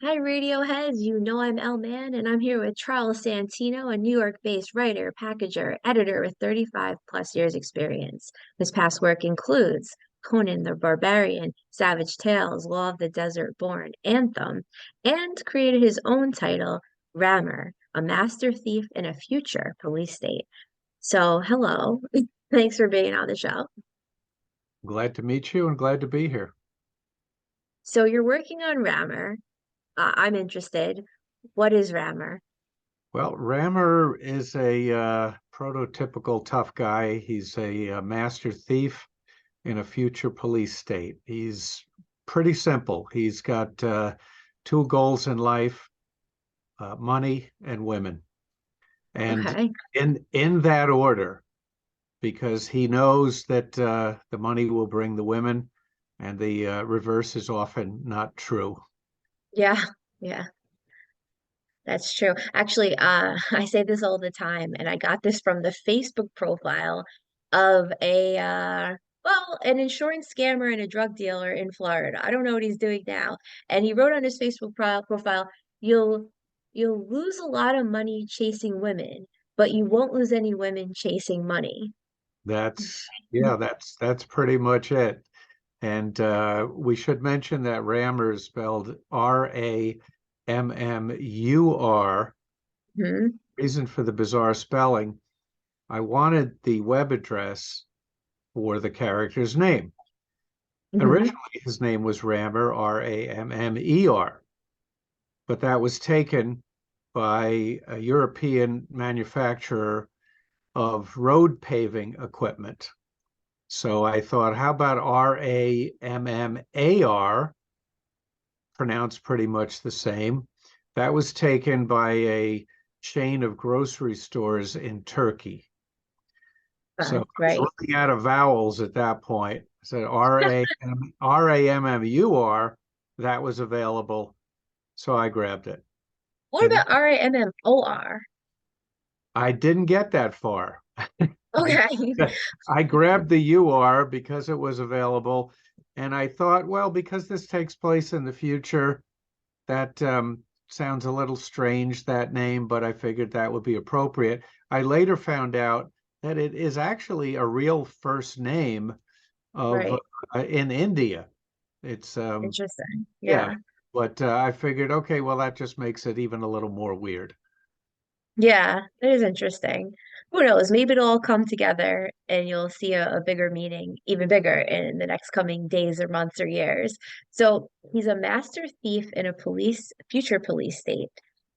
Hi, Radioheads. You know I'm L Man, and I'm here with Charles Santino, a New York-based writer, packager, editor with 35 plus years experience. His past work includes Conan the Barbarian, Savage Tales, Law of the Desert Born, Anthem, and created his own title, Rammur, a master thief in a future police state. So, hello. Thanks for being on the show. Glad to meet you and glad to be here. So, you're working on Rammur. I'm interested. What is Rammur? Well, Rammur is a prototypical tough guy. He's a, master thief in a future police state. He's pretty simple. He's got two goals in life, money and women. And Okay. in that order, because he knows that the money will bring the women, and the reverse is often not true. Yeah, yeah, that's true. Actually, I say this all the time, and I got this from the Facebook profile of an insurance scammer and a drug dealer in Florida. I don't know what he's doing now. And he wrote on his Facebook profile, "You'll you'll lose a lot of money chasing women, but you won't lose any women chasing money." Yeah, that's pretty much it. And we should mention that Rammur is spelled Rammur. Hmm. Reason for the bizarre spelling, I wanted the web address for the character's name. Hmm. Originally, his name was Rammur, Rammer, but that was taken by a European manufacturer of road paving equipment. So I thought, how about Rammar, pronounced pretty much the same. That was taken by a chain of grocery stores in Turkey. So I was Right. running out of vowels at that point. I said Rammur, that was available. So I grabbed it. What And about Rammor? I didn't get that far. I Okay. I grabbed the UR because it was available. And I thought, well, because this takes place in the future, that sounds a little strange, that name, but I figured that would be appropriate. I later found out that it is actually a real first name of Right. in India. It's Interesting. yeah, Yeah. but I figured, okay, well, that just makes it even a little more weird. Yeah, it is interesting. Who knows? Maybe it'll all come together and you'll see a bigger meaning, even bigger in the next coming days or months or years. So he's a master thief in a future police state.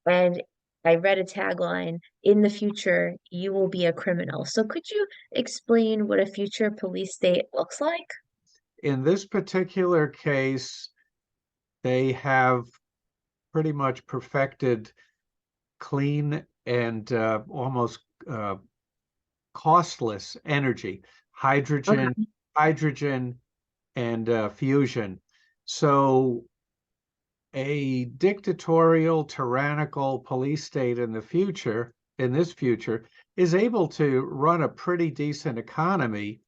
And I read a tagline, in the future, you will be a criminal. So could you explain what a future police state looks like? In this particular case, they have pretty much perfected clean and almost costless energy, hydrogen, Okay. hydrogen, and fusion. So a dictatorial, tyrannical police state in the future, in this future, is able to run a pretty decent economy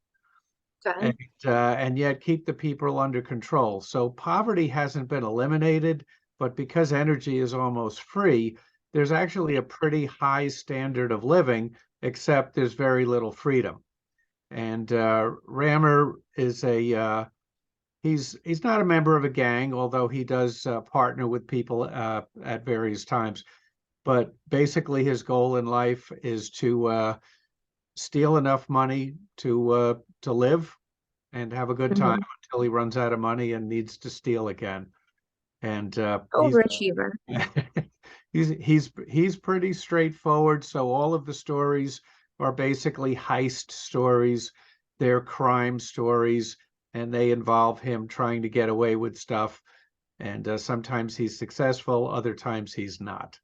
Okay. and yet keep the people under control. So poverty hasn't been eliminated, but because energy is almost free, there's actually a pretty high standard of living, except there's very little freedom. And Rammur is a he's not a member of a gang, although he does partner with people at various times. But basically, his goal in life is to steal enough money to live and have a good time Hmm. until he runs out of money and needs to steal again. And Overachiever. he's pretty straightforward. So all of the stories are basically heist stories. They're crime stories, and they involve him trying to get away with stuff. And sometimes he's successful, other times he's not.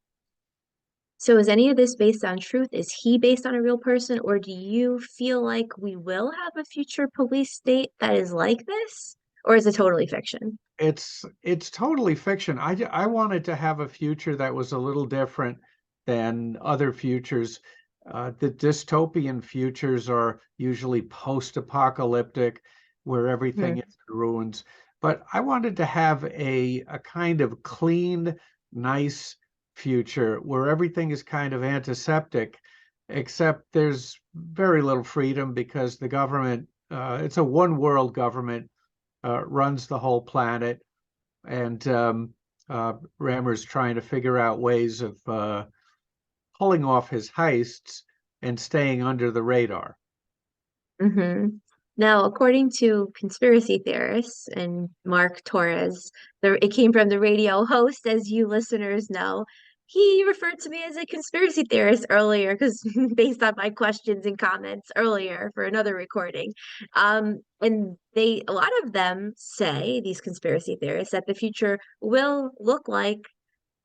So is any of this based on truth? Is he based on a real person, or do you feel like we will have a future police state that is like this? Or is it totally fiction? It's totally fiction. I wanted to have a future that was a little different than other futures. The dystopian futures are usually post-apocalyptic, where everything Hmm. is in ruins. But I wanted to have a kind of clean, nice future where everything is kind of antiseptic, except there's very little freedom because the government, it's a one world government, runs the whole planet. And Rammur's trying to figure out ways of pulling off his heists and staying under the radar. Hmm. Now, according to conspiracy theorists and Mark Torres, it came from the radio host, as you listeners know. He referred to me as a conspiracy theorist earlier because based on my questions and comments earlier for another recording. And a lot of them say, these conspiracy theorists, that the future will look like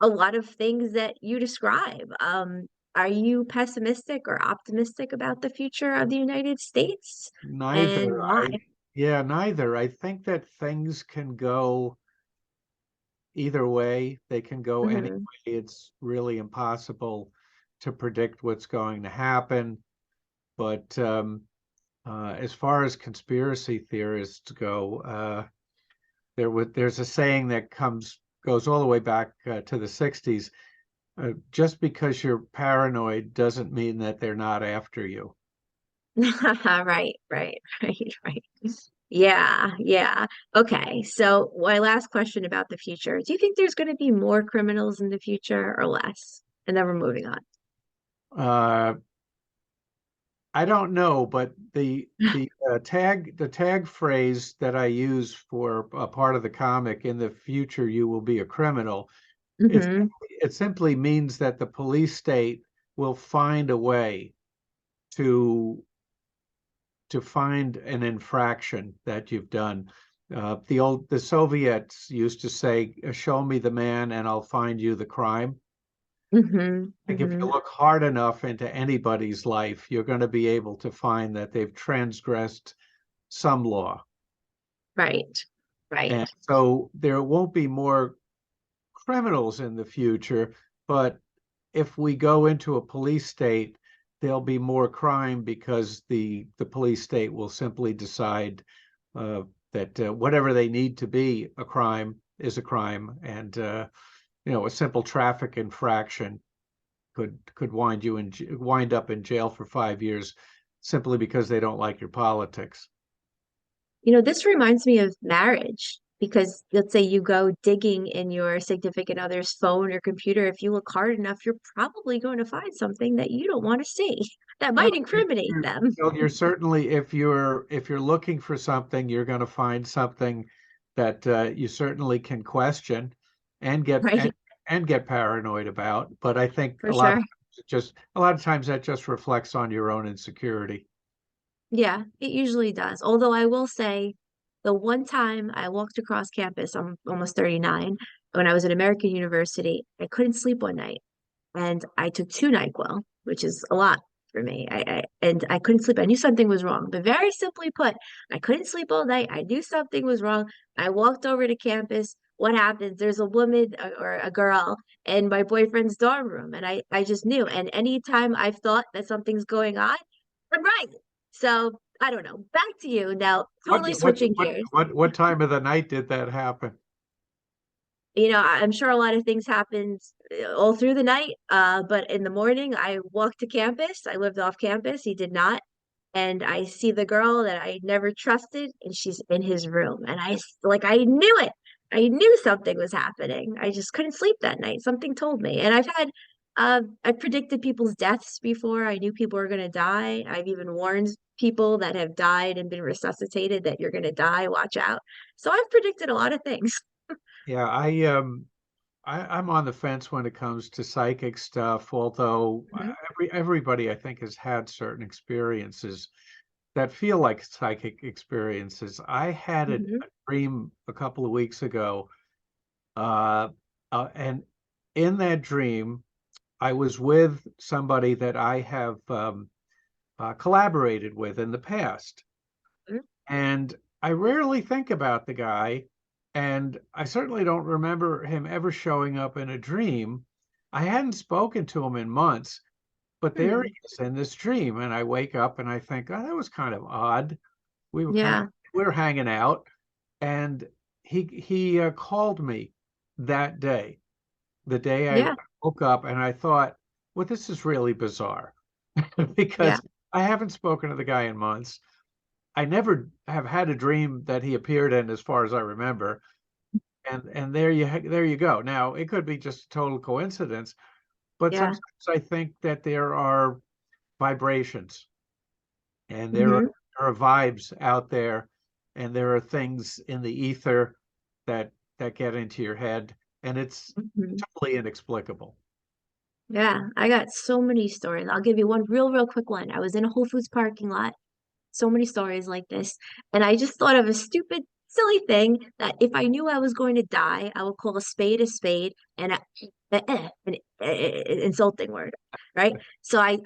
a lot of things that you describe. Are you pessimistic or optimistic about the future of the United States? And Neither. why? Yeah, neither. I think that things can go either way. They can go any Hmm. way. It's really impossible to predict what's going to happen. But as far as conspiracy theorists go, there's a saying that goes all the way back to the 60s. Just because you're paranoid doesn't mean that they're not after you. Right, right, right, right. Yeah, yeah. Okay, so my last question about the future. Do you think there's going to be more criminals in the future or less? And then we're moving on. Uh, I don't know, but the tag phrase that I use for a part of the comic, "In the future you will be a criminal," it Hmm. it simply means that the police state will find a way to find an infraction that you've done. The Soviets used to say, "Show me the man, and I'll find you the crime." Hmm. Like if you Hmm. look hard enough into anybody's life, you're going to be able to find that they've transgressed some law. Right, And right. so there won't be more criminals in the future, but if we go into a police state, there'll be more crime because the police state will simply decide uh, that whatever they need to be a crime is a crime, and a simple traffic infraction could wind up in jail for 5 years simply because they don't like your politics. This reminds me of marriage because let's say you go digging in your significant other's phone or computer. If you look hard enough, you're probably going to find something that you don't want to see that Well, might incriminate them. you're certainly, if you're looking for something, you're going to find something that you certainly can question and get Right, and get paranoid about. But I think for sure. a lot of times that just reflects on your own insecurity. Yeah, it usually does. Although I will say, the one time I walked across campus, I'm almost 39, when I was at American University, I couldn't sleep one night. And I took two NyQuil, which is a lot for me. And I couldn't sleep. I knew something was wrong. But very simply put, I couldn't sleep all night. I knew something was wrong. I walked over to campus. What happens? There's a woman or a girl in my boyfriend's dorm room, and I just knew. And anytime I've thought that something's going on, I'm right. So I don't know. Back to you now. What Totally what switching what gears. what time of the night did that happen? I'm sure a lot of things happened all through the night. But in the morning, I walked to campus. I lived off campus. He did not. And I see the girl that I never trusted, and she's in his room. And I knew it. I knew something was happening. I just couldn't sleep that night. Something told me. And I've predicted people's deaths before. I knew people were going to die. I've even warned people that have died and been resuscitated that you're going to die. Watch out. So I've predicted a lot of things. Yeah, I'm on the fence when it comes to psychic stuff, although everybody I think has had certain experiences that feel like psychic experiences. I had Hmm. a dream a couple of weeks ago, uh, and in that dream, I was with somebody that I have collaborated with in the past. And I rarely think about the guy, and I certainly don't remember him ever showing up in a dream. I hadn't spoken to him in months, but there he Hmm. is in this dream. And I wake up and I think, oh, that was kind of odd. We were kind of Yeah. we were hanging out, and he called me that day, the day I Yeah. woke up, and I thought, well, this is really bizarre Yeah. because I haven't spoken to the guy in months. I never have had a dream that he appeared in, as far as I remember. And there you go. Now, it could be just a total coincidence, but Yeah. sometimes I think that there are vibrations, and Hmm. there are vibes out there, and there are things in the ether that get into your head, and it's Hmm. totally inexplicable. Yeah. I got so many stories. I'll give you one real quick one. I was in a Whole Foods parking lot. So many stories like this. And I just thought of a stupid, silly thing that if I knew I was going to die, I would call a spade and an insulting word, right? So I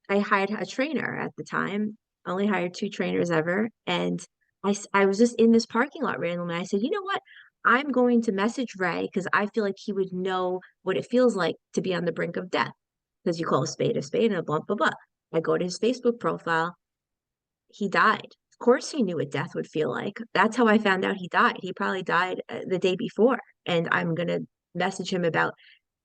hired a trainer at the time. I only hired two trainers ever. And I was just in this parking lot randomly. I said, you know what? I'm going to message Ray because I feel like he would know what it feels like to be on the brink of death. Because you call a spade and a blah, blah, blah. I go to his Facebook profile. He died. Of course, he knew what death would feel like. That's how I found out he died. He probably died the day before. And I'm going to message him about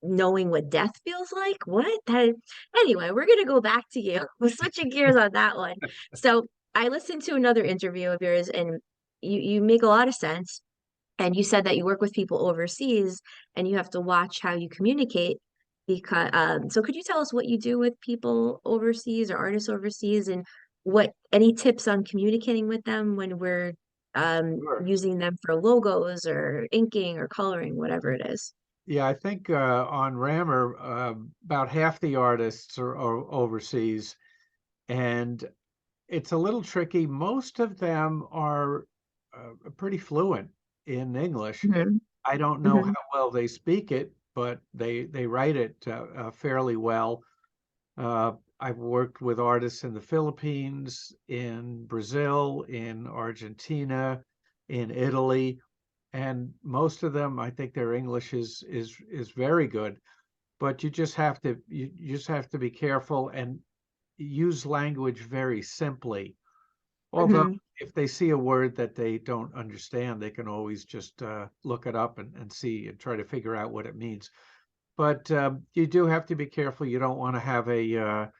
knowing what death feels like. What? Anyway, we're going to go back to you. We're switching gears on that one. So I listened to another interview of yours, and you make a lot of sense. And you said that you work with people overseas and you have to watch how you communicate. Because so could you tell us what you do with people overseas or artists overseas, and what any tips on communicating with them when we're Sure. using them for logos or inking or coloring, whatever it is? Yeah, I think on Rammur, about half the artists are overseas, and it's a little tricky. Most of them are pretty fluent in English. Hmm. I don't know how Hmm. well they speak it, but they write it fairly well. I've worked with artists in the Philippines, in Brazil, in Argentina, in Italy, and most of them, I think their English is very good. But you just have to be careful and use language very simply. Although, Hmm. if they see a word that they don't understand, they can always just look it up and see and try to figure out what it means. But you do have to be careful. You don't want to have a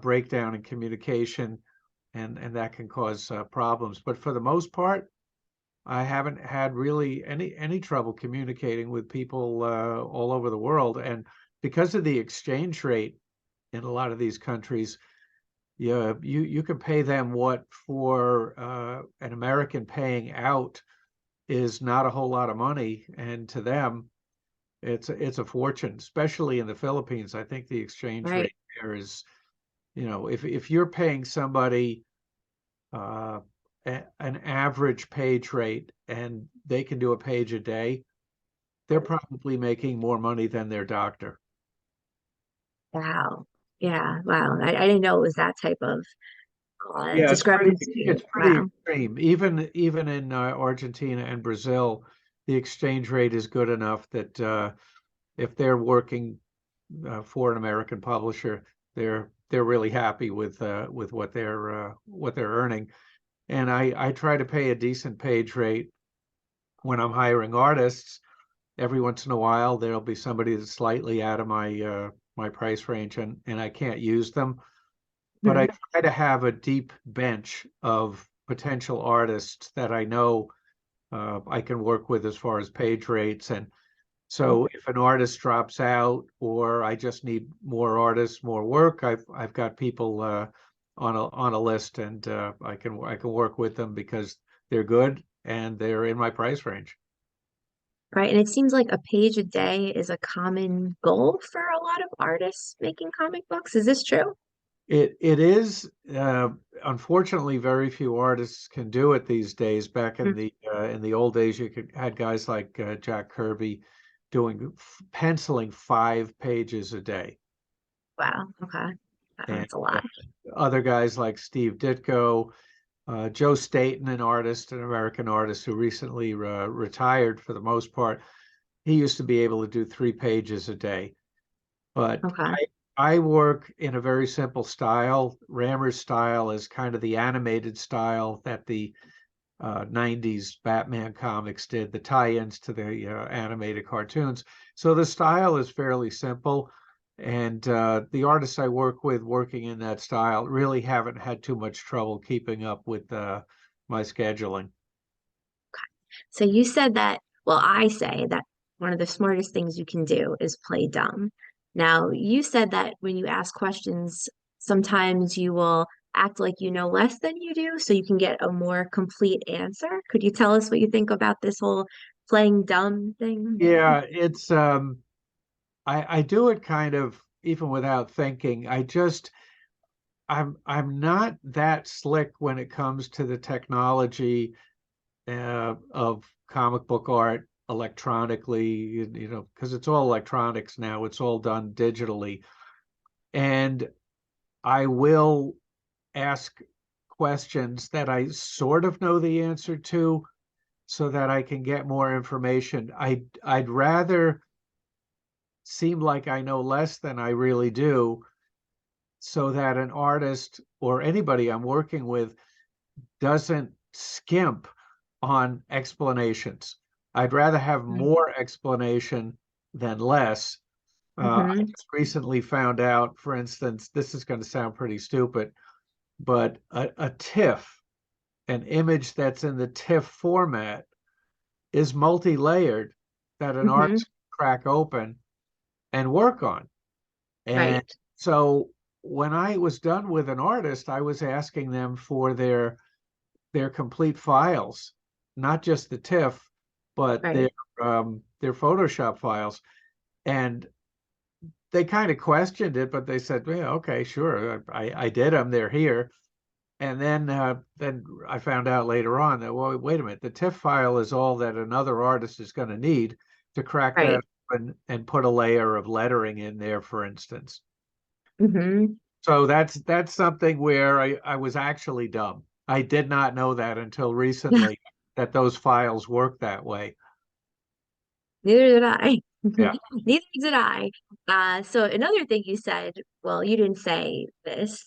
breakdown in communication, and that can cause problems. But for the most part, I haven't had really any trouble communicating with people all over the world. And because of the exchange rate in a lot of these countries, yeah, you can pay them what for an American paying out is not a whole lot of money, and to them, it's a fortune, especially in the Philippines. I think the exchange Right. rate there is, if you're paying somebody uh, an average page rate and they can do a page a day, they're probably making more money than their doctor. Wow. Yeah. Wow. I didn't know it was that type of Yeah, discrepancy. it's pretty Wow. extreme. Even in Argentina and Brazil, the exchange rate is good enough that if they're working for an American publisher, they're really happy with what they're earning. And I try to pay a decent page rate when I'm hiring artists. Every once in a while, there'll be somebody that's slightly out of my price range, and I can't use them. But I Mhm. try to have a deep bench of potential artists that I know I can work with as far as page rates. And so if an artist drops out, or I just need more artists, more work, I've got people on a list, and I can work with them because they're good and they're in my price range. Right. And it seems like a page a day is a common goal for a lot of artists making comic books. Is this true? It is unfortunately very few artists can do it these days. Back Mm. in the old days, you had guys like Jack Kirby doing penciling 5 pages a day, Wow. Okay. and That's a lot. other guys like Steve Ditko, Joe Staten, an artist, an American artist who recently retired for the most part. He used to be able to do 3 pages a day. But Okay. I work in a very simple style. Rammur's style is kind of the animated style that the 90s Batman comics did, the tie-ins to the animated cartoons. So the style is fairly simple. And the artists I work with working in that style really haven't had too much trouble keeping up with my scheduling. So you said that, well, I say that one of the smartest things you can do is play dumb. Now, you said that when you ask questions, sometimes you will act like you know less than you do so you can get a more complete answer. Could you tell us what you think about this whole playing dumb thing? Yeah, it's I do it kind of even without thinking. I'm not that slick when it comes to the technology of comic book art electronically, because it's all electronics now. It's all done digitally. And I will ask questions that I sort of know the answer to so that I can get more information. I'd rather seem like I know less than I really do so that an artist or anybody I'm working with doesn't skimp on explanations. I'd rather have more explanation than less. I Mm-hmm. just recently found out, for instance, this is going to sound pretty stupid, but a TIFF, an image that's in the TIFF format, is multi-layered that an Mm-hmm. artist can crack open and work on. And Right. so when I was done with an artist, I was asking them for their complete files, not just the TIFF, but Right. their Photoshop files. And they kind of questioned it, but they said, "Yeah, okay, sure, I did them. They're here." And then I found out later on that, well, wait a minute, the TIFF file is all that another artist is going to need to crack that Right. open and put a layer of lettering in there, for instance. Mm-hmm. So that's something where I was actually dumb. I did not know that until recently that those files work that way. Neither did I. Yeah. Neither did I. So another thing you said, well, you didn't say this.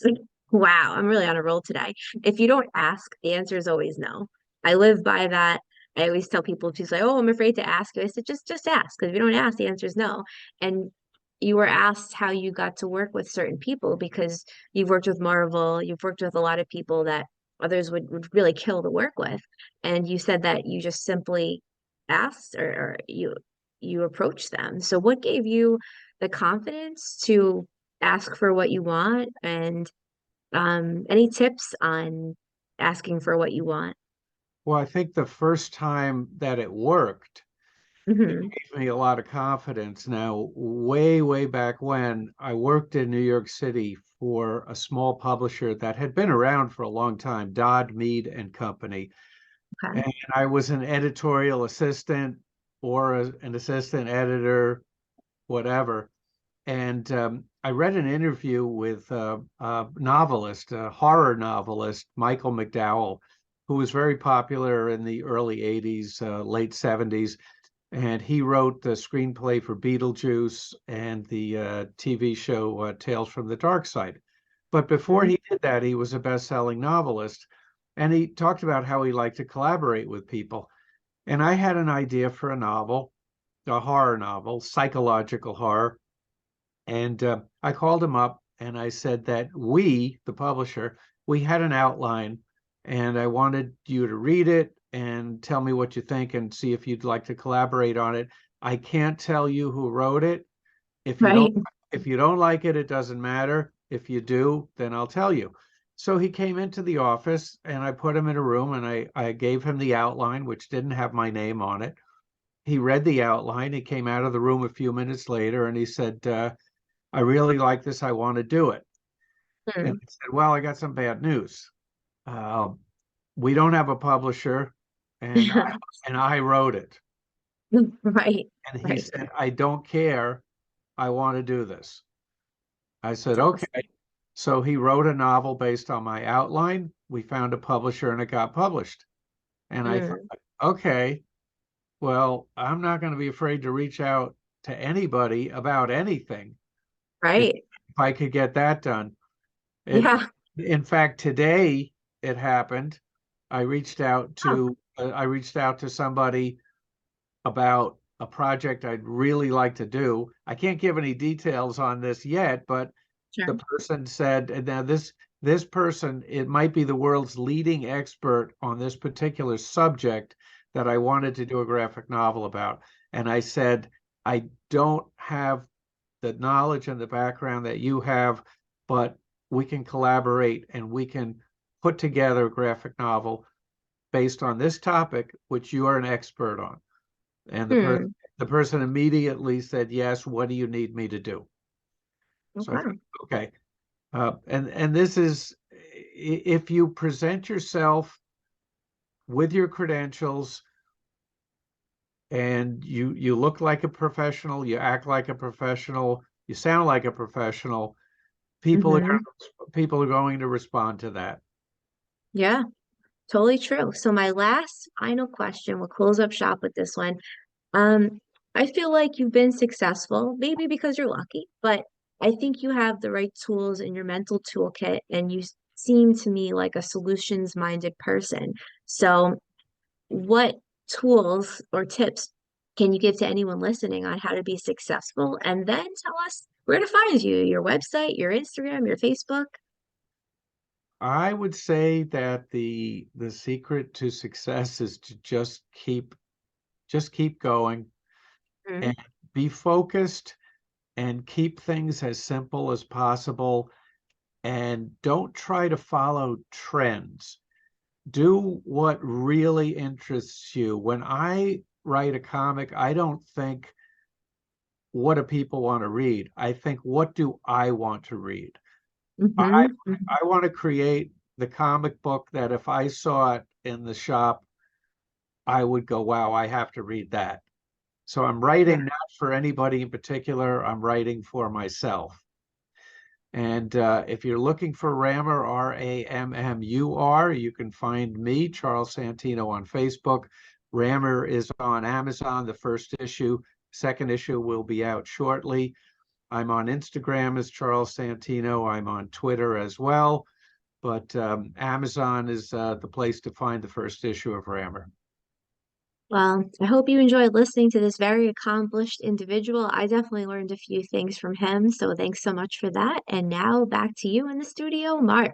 Wow, I'm really on a roll today. If you don't ask, the answer is always no. I live by that. I always tell people to say, "Oh, I'm afraid to ask." I said, just ask, because if you don't ask, the answer is no. And you were asked how you got to work with certain people because you've worked with Marvel, you've worked with a lot of people that others would really kill to work with. And you said that you just simply asked or you approach them. So what gave you the confidence to ask for what you want and any tips on asking for what you want? Well, I think the first time that it worked, it Hmm. gave me a lot of confidence. Now, way back when, I worked in New York City for a small publisher that had been around for a long time, Dodd, Mead and Company. Okay. And I was an editorial assistant or an assistant editor, whatever. And I read an interview with a novelist, a horror novelist, Michael McDowell, who was very popular in the early 80s, late 70s. And he wrote the screenplay for Beetlejuice and the TV show Tales from the Dark Side. But before Mhm. he did that, he was a best-selling novelist. And he talked about how he liked to collaborate with people. And I had an idea for a novel, a horror novel, psychological horror. And I called him up and I said that we, the publisher, we had an outline and I wanted you to read it and tell me what you think and see if you'd like to collaborate on it. I can't tell you who wrote it. If you don't Right. if you don't like it, it doesn't matter. If you do, then I'll tell you. So he came into the office and I put him in a room and I gave him the outline, which didn't have my name on it. He read the outline. He came out of the room a few minutes later and he said, I really like this. I want to do it. And Hmm. I said, well, I got some bad news. Um, we don't have a publisher, and I wrote it. Right. And he Right. said, I don't care. I want to do this. I said, That's okay. awesome. So he wrote a novel based on my outline. We found a publisher and it got published. And I thought, Mm. okay, well, I'm not going to be afraid to reach out to anybody about anything if, Right. if I could get that done. It, Yeah. in fact, today it happened. Oh, I reached out to somebody about a project I'd really like to do. I can't give any details on this yet, but the sure. person said, and now this person, it might be the world's leading expert on this particular subject that I wanted to do a graphic novel about. And I said, I don't have the knowledge and the background that you have, but we can collaborate and we can put together a graphic novel based on this topic, which you are an expert on. And Hmm. the person immediately said, yes, what do you need me to do? So I thought, Okay. okay. And this is, if you present yourself with your credentials and you look like a professional, you act like a professional, you sound like a professional, Mm-hmm. people are going to respond to that. Yeah, totally true. So my last final question, we'll close up shop with this one. Um, I feel like you've been successful, maybe because you're lucky, but I think you have the right tools in your mental toolkit, and you seem to me like a solutions-minded person. So, what tools or tips can you give to anyone listening on how to be successful? And then tell us where to find you, your website, your Instagram, your Facebook. I would say that the secret to success is to just keep going Mm-hmm. and be focused and keep things as simple as possible and don't try to follow trends. Do what really interests you. When I write a comic, I don't think, what do people want to read? I think, what do I want to read? I Mm-hmm. I want to create the comic book that if I saw it in the shop, I would go, wow, I have to read that. So I'm Yeah. writing not for anybody in particular, I'm writing for myself. And if you're looking for Rammur, Rammur, you can find me, Charles Santino, on Facebook. Rammur is on Amazon, the first issue. Second issue will be out shortly. I'm on Instagram as Charles Santino. I'm on Twitter as well. But Amazon is the place to find the first issue of Rammur. Well, I hope you enjoyed listening to this very accomplished individual. I definitely learned a few things from him, so thanks so much for that. And now back to you in the studio, Mark.